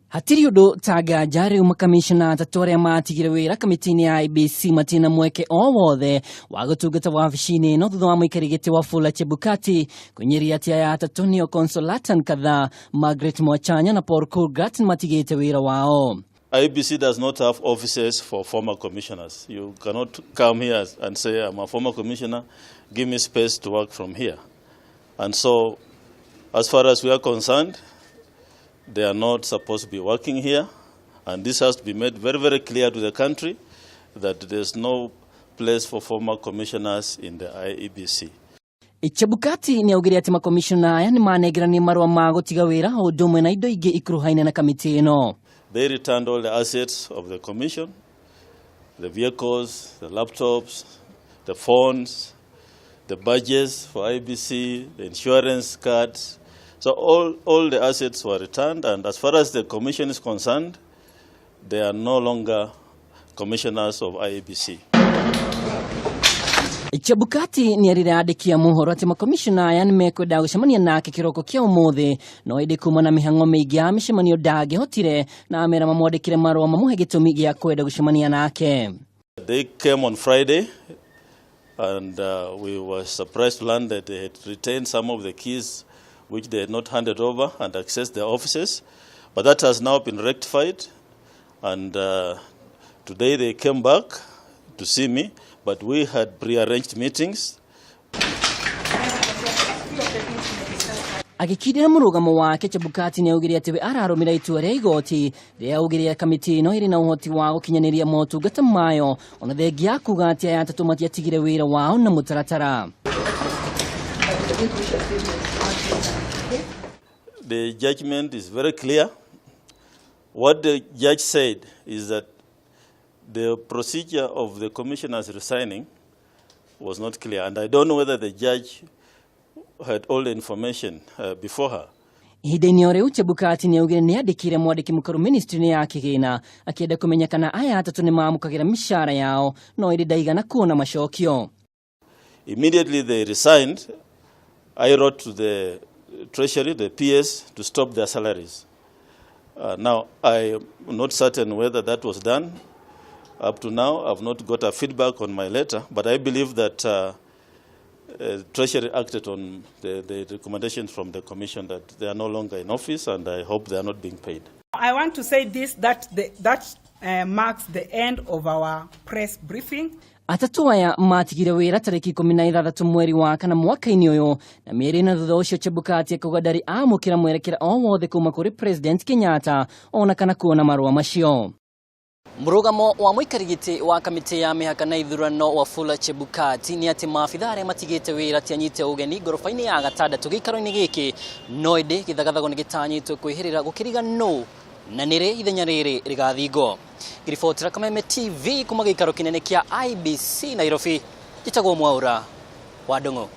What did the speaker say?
Hatiri undu tagaja riu makamicina atatu aria matigire wira kamiti-ini ya IEBC matina mweke o wothe wa gutungata wabici-ini ino thutha wa Muikariri Wafula Chebukati kuhinyiriria atia ya atatu nio Consolata Nkatha, Margaret Mwachanya na Paul Kuragat matigite wira wao. IEBC does not have offices for former commissioners. You cannot come here and say, I'm a former commissioner, give me space to work from here. And so, as far as we are concerned, they are not supposed to be working here, and this has to be made very, very clear to the country that there's no place for former commissioners in the IEBC. Chebukati ni augire ati makomishona aya ni manegirania marua ma gutiga wira o ndumwe na indo ingi ikuruhaine na kamiti ino. They returned all the assets of the commission, the vehicles, the laptops, the phones, the badges for IEBC, the insurance cards. So all the assets were returned, and as far as the commission is concerned, they are no longer commissioners of IEBC. Chebukati ni arire andikia muhoro ati makomishona aya nimekwenda gucemania nake kiroko kia umuthi no indi kuma na mihango mingi ya micemanio ndangihotire na amera mamwandikire marua mamuhe gitumi gia kwenda gucemania nake. They came on Friday, and we were surprised to learn that they had retained some of the keys which they had not handed over and accessed their offices, but that has now been rectified, and today they came back to see me, but we had pre-arranged meetings. Agikidira murugamo wake Chebukati ni augire ati we ararumira itua ria igoti ria augire kamiti ino iri na uhoti wa gukinyaniria motungata mayo ona thengia kuga ati aya atatu matiatigire wira wao na mutaratara. The judgment is very clear. What the judge said is that the procedure of the commissioners resigning was not clear, and I don't know whether the judge had all the information before her. Hideni oreu Chebukati ni augire ni andikire mwandiki mukaru ministry ya kigina akienda kumenya kana aya atatu ni maamukagira mishara yao no iri daigana kuona mashokio. Immediately they resigned, I wrote to the Treasury, the PS, to stop their salaries. Now, I am not certain whether that was done. Up to now, I've not got a feedback on my letter, but I believe that Treasury acted on the recommendations from the Commission that they are no longer in office, and I hope they are not being paid. I want to say this, that marks the end of our press briefing. Atatu aya matigire wira tariki 16 mweri wa kana mwaka-ini uyu na mieri na thutha ucio Chebukati akauga ndari amukira mwerekera o wothe kuma kuri President Kenyatta ona kana kuona marua macio. Murugamo wa Muikariri wa kamiti ya mihaka na ithurano Wafula Chebukati ni ati maabitha aria matigite wira tianyite ugeni gorofa-ini ya gatandatu gikaro-ini giki no indi githagathago ni gitanyitwe kwihirira gukiriga no na nire ithenya riri rigathingo. Giribotira Kameme TV kuma gikaro kinene kia IEBC Nairobi, gitagwo Mwaura wa Ndung'u.